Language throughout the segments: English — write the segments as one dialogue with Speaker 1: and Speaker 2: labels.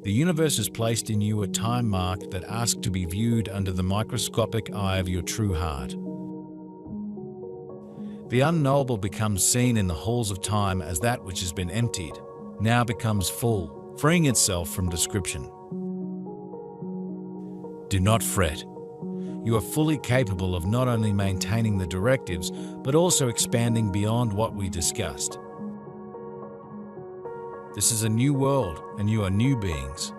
Speaker 1: The universe has placed in you a time mark that asks to be viewed under the microscopic eye of your true heart. The unknowable becomes seen in the halls of time as that which has been emptied now becomes full, freeing itself from description. Do not fret. You are fully capable of not only maintaining the directives, but also expanding beyond what we discussed. This is a new world, and you are new beings.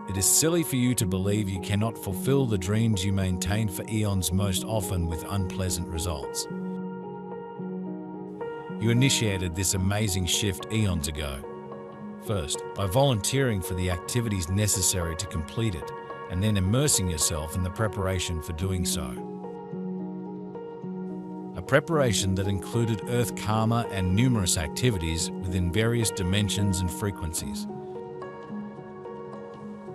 Speaker 1: It is silly for you to believe you cannot fulfill the dreams you maintain for eons, most often with unpleasant results. You initiated this amazing shift eons ago. First, by volunteering for the activities necessary to complete it, and then immersing yourself in the preparation for doing so. A preparation that included earth karma and numerous activities within various dimensions and frequencies.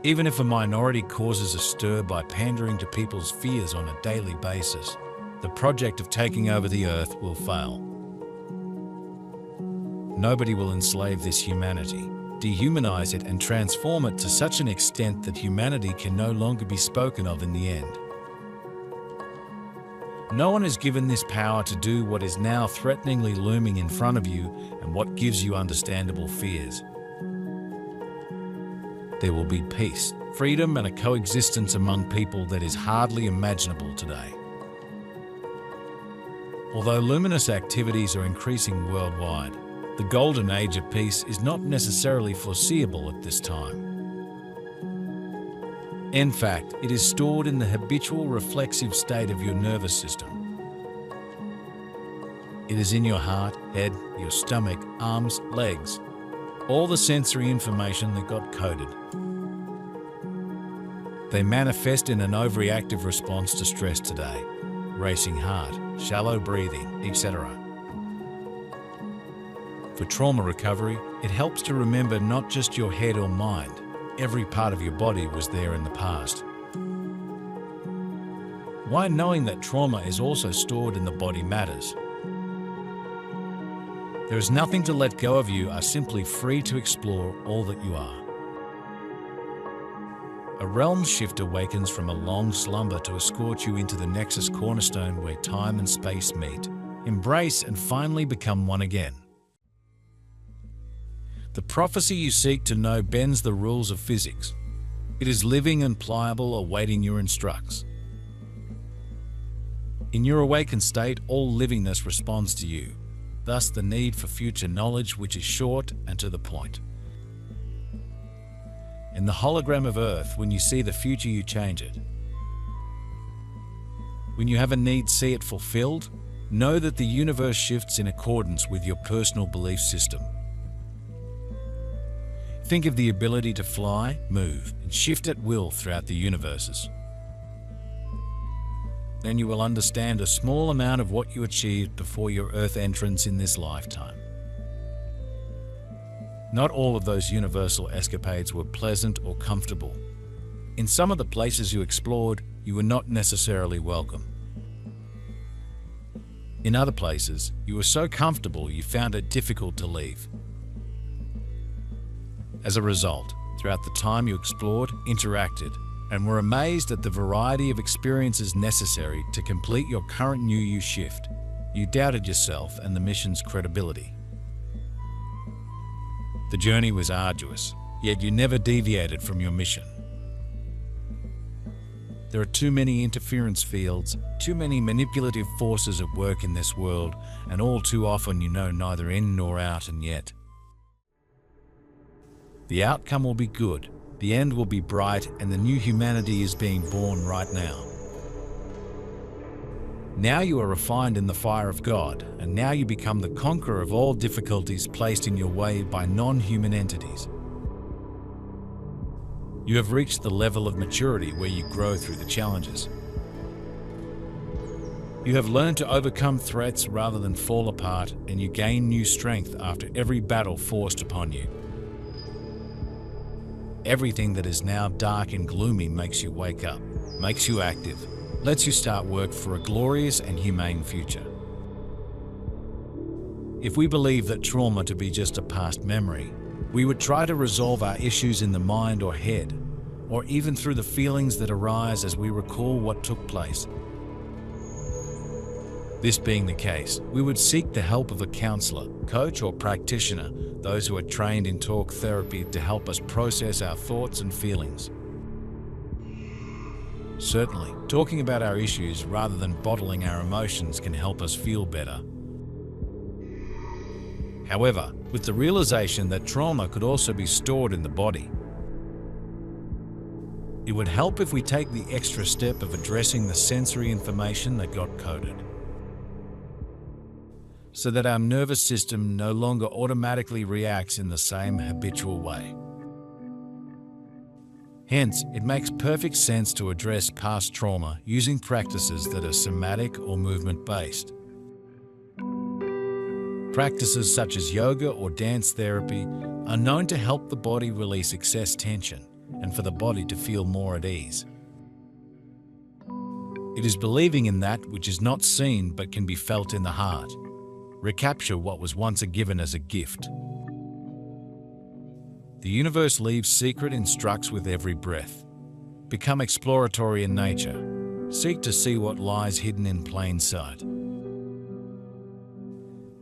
Speaker 1: Even if a minority causes a stir by pandering to people's fears on a daily basis, the project of taking over the earth will fail. Nobody will enslave this humanity, dehumanize it and transform it to such an extent that humanity can no longer be spoken of in the end. No one is given this power to do what is now threateningly looming in front of you and what gives you understandable fears. There will be peace, freedom, and a coexistence among people that is hardly imaginable today. Although luminous activities are increasing worldwide, the golden age of peace is not necessarily foreseeable at this time. In fact, it is stored in the habitual reflexive state of your nervous system. It is in your heart, head, your stomach, arms, legs, all the sensory information that got coded. They manifest in an overreactive response to stress today, racing heart, shallow breathing, etc. For trauma recovery, it helps to remember not just your head or mind. Every part of your body was there in the past. Why knowing that trauma is also stored in the body matters? There is nothing to let go of. You are simply free to explore all that you are. A realm shift awakens from a long slumber to escort you into the Nexus Cornerstone where time and space meet, embrace and finally become one again. The prophecy you seek to know bends the rules of physics. It is living and pliable, awaiting your instructs. In your awakened state, all livingness responds to you, thus the need for future knowledge which is short and to the point. In the hologram of Earth, when you see the future, you change it. When you have a need, see it fulfilled. Know that the universe shifts in accordance with your personal belief system. Think of the ability to fly, move, and shift at will throughout the universes. Then you will understand a small amount of what you achieved before your Earth entrance in this lifetime. Not all of those universal escapades were pleasant or comfortable. In some of the places you explored, you were not necessarily welcome. In other places, you were so comfortable you found it difficult to leave. As a result, throughout the time you explored, interacted, and were amazed at the variety of experiences necessary to complete your current new you shift, you doubted yourself and the mission's credibility. The journey was arduous, yet you never deviated from your mission. There are too many interference fields, too many manipulative forces at work in this world, and all too often you know neither in nor out, and yet the outcome will be good, the end will be bright, and the new humanity is being born right now. Now you are refined in the fire of God, and now you become the conqueror of all difficulties placed in your way by non-human entities. You have reached the level of maturity where you grow through the challenges. You have learned to overcome threats rather than fall apart, and you gain new strength after every battle forced upon you. Everything that is now dark and gloomy makes you wake up, makes you active, lets you start work for a glorious and humane future. If we believe that trauma to be just a past memory, We would try to resolve our issues in the mind or head, or even through the feelings that arise as we recall what took place. This being the case, we would seek the help of a counselor, coach, or practitioner, those who are trained in talk therapy, to help us process our thoughts and feelings. Certainly, talking about our issues rather than bottling our emotions can help us feel better. However, with the realization that trauma could also be stored in the body, it would help if we take the extra step of addressing the sensory information that got coded, so that our nervous system no longer automatically reacts in the same habitual way. Hence, it makes perfect sense to address past trauma using practices that are somatic or movement-based. Practices such as yoga or dance therapy are known to help the body release excess tension and for the body to feel more at ease. It is believing in that which is not seen but can be felt in the heart. Recapture what was once a given as a gift. The universe leaves secret instructs with every breath. Become exploratory in nature. Seek to see what lies hidden in plain sight.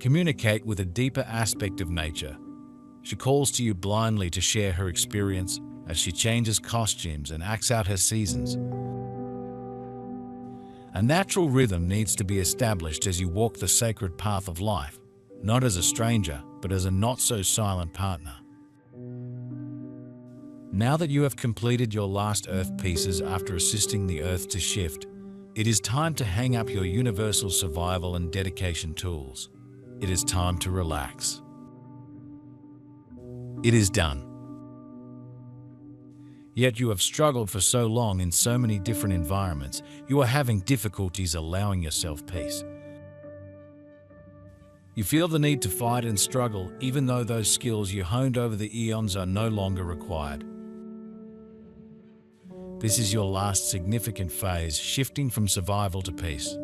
Speaker 1: Communicate with a deeper aspect of nature. She calls to you blindly to share her experience as she changes costumes and acts out her seasons. A natural rhythm needs to be established as you walk the sacred path of life, not as a stranger, but as a not-so-silent partner. Now that you have completed your last earth pieces after assisting the earth to shift, it is time to hang up your universal survival and dedication tools. It is time to relax. It is done. Yet you have struggled for so long in so many different environments, you are having difficulties allowing yourself peace. You feel the need to fight and struggle even though those skills you honed over the eons are no longer required. This is your last significant phase, shifting from survival to peace.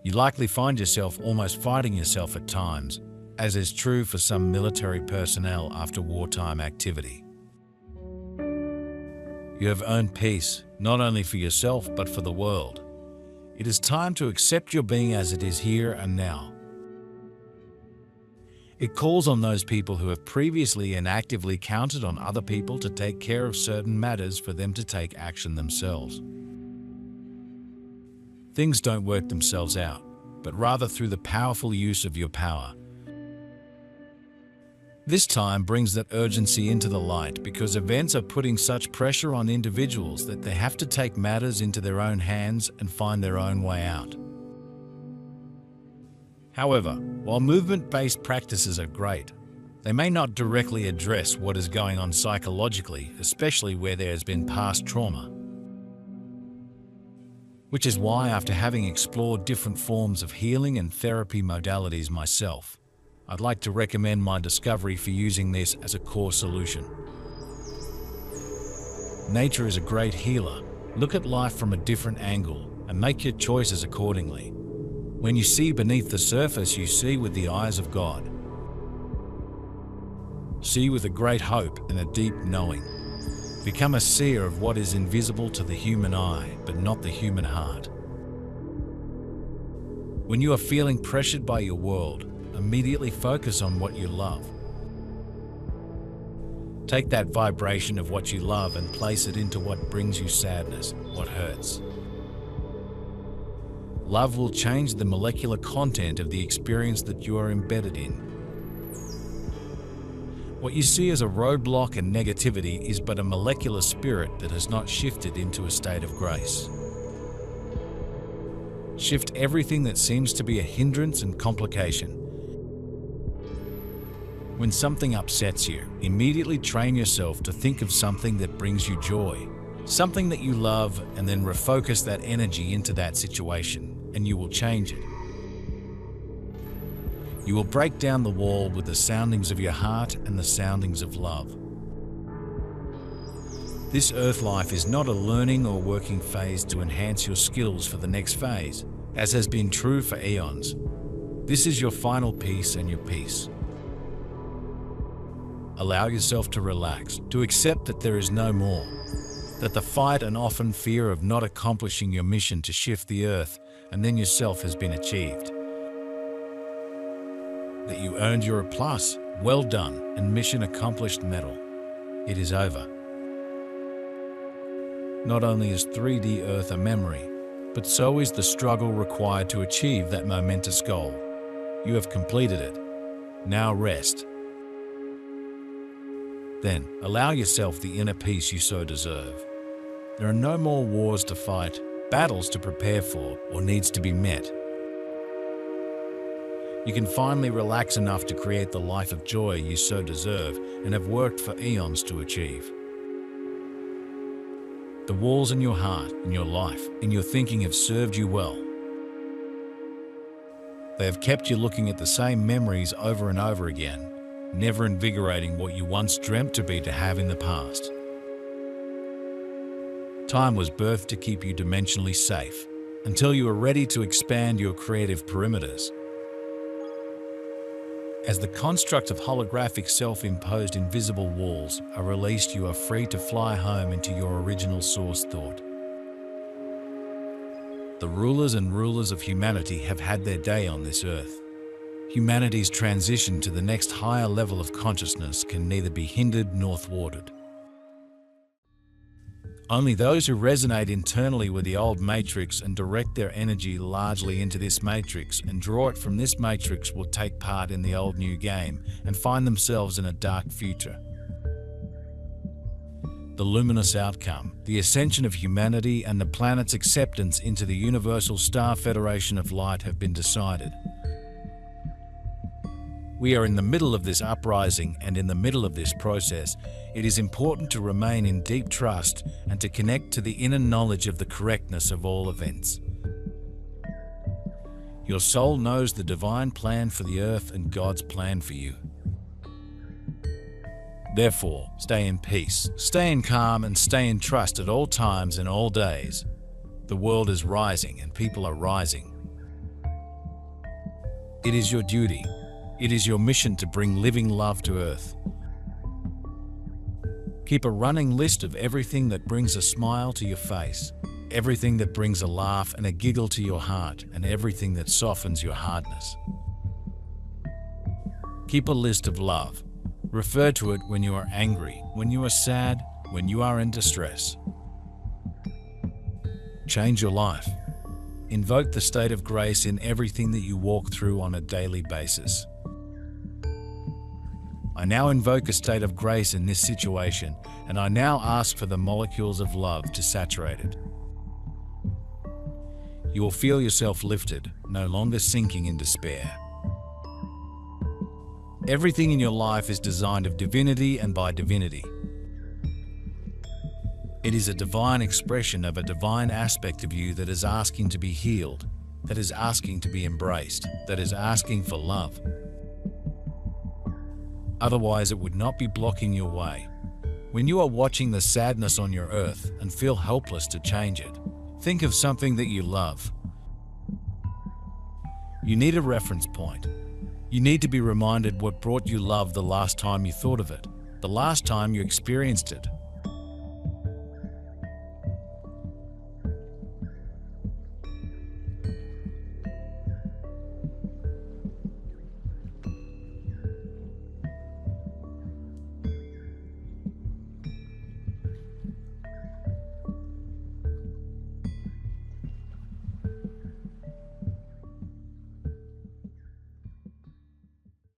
Speaker 1: You likely find yourself almost fighting yourself at times, as is true for some military personnel after wartime activity. You have earned peace, not only for yourself but for the world. It is time to accept your being as it is here and now. It calls on those people who have previously and actively counted on other people to take care of certain matters for them to take action themselves. Things don't work themselves out, but rather through the powerful use of your power. This time brings that urgency into the light because events are putting such pressure on individuals that they have to take matters into their own hands and find their own way out. However, while movement-based practices are great, they may not directly address what is going on psychologically, especially where there has been past trauma. Which is why, after having explored different forms of healing and therapy modalities myself, I'd like to recommend my discovery for using this as a core solution. Nature is a great healer. Look at life from a different angle and make your choices accordingly. When you see beneath the surface, you see with the eyes of God. See with a great hope and a deep knowing. Become a seer of what is invisible to the human eye, but not the human heart. When you are feeling pressured by your world, immediately focus on what you love. Take that vibration of what you love and place it into what brings you sadness, what hurts. Love will change the molecular content of the experience that you are embedded in. What you see as a roadblock and negativity is but a molecular spirit that has not shifted into a state of grace. Shift everything that seems to be a hindrance and complication. When something upsets you, immediately train yourself to think of something that brings you joy, something that you love, and then refocus that energy into that situation, and you will change it. You will break down the wall with the soundings of your heart and the soundings of love. This earth life is not a learning or working phase to enhance your skills for the next phase, as has been true for eons. This is your final piece and your peace. Allow yourself to relax, to accept that there is no more, that the fight and often fear of not accomplishing your mission to shift the earth and then yourself has been achieved. That you earned your plus, well done, and mission accomplished medal. It is over. Not only is 3D Earth a memory, but so is the struggle required to achieve that momentous goal. You have completed it. Now rest. Then, allow yourself the inner peace you so deserve. There are no more wars to fight, battles to prepare for, or needs to be met. You can finally relax enough to create the life of joy you so deserve and have worked for eons to achieve. The walls in your heart, in your life, in your thinking have served you well. They have kept you looking at the same memories over and over again, never invigorating what you once dreamt to be to have in the past. Time was birthed to keep you dimensionally safe, until you are ready to expand your creative perimeters. As the construct of holographic self-imposed invisible walls are released, you are free to fly home into your original source thought. The rulers and rulers of humanity have had their day on this earth. Humanity's transition to the next higher level of consciousness can neither be hindered nor thwarted. Only those who resonate internally with the old matrix and direct their energy largely into this matrix and draw it from this matrix will take part in the old new game and find themselves in a dark future. The luminous outcome, the ascension of humanity and the planet's acceptance into the Universal Star Federation of Light have been decided. We are in the middle of this uprising, and in the middle of this process, it is important to remain in deep trust and to connect to the inner knowledge of the correctness of all events. Your soul knows the divine plan for the earth and God's plan for you. Therefore, stay in peace, stay in calm, and stay in trust at all times and all days. The world is rising and people are rising. It is your duty. It is your mission to bring living love to earth. Keep a running list of everything that brings a smile to your face, everything that brings a laugh and a giggle to your heart, and everything that softens your hardness. Keep a list of love. Refer to it when you are angry, when you are sad, when you are in distress. Change your life. Invoke the state of grace in everything that you walk through on a daily basis. I now invoke a state of grace in this situation, and I now ask for the molecules of love to saturate it. You will feel yourself lifted, no longer sinking in despair. Everything in your life is designed of divinity and by divinity. It is a divine expression of a divine aspect of you that is asking to be healed, that is asking to be embraced, that is asking for love. Otherwise, it would not be blocking your way. When you are watching the sadness on your earth and feel helpless to change it, think of something that you love. You need a reference point. You need to be reminded what brought you love the last time you thought of it, the last time you experienced it,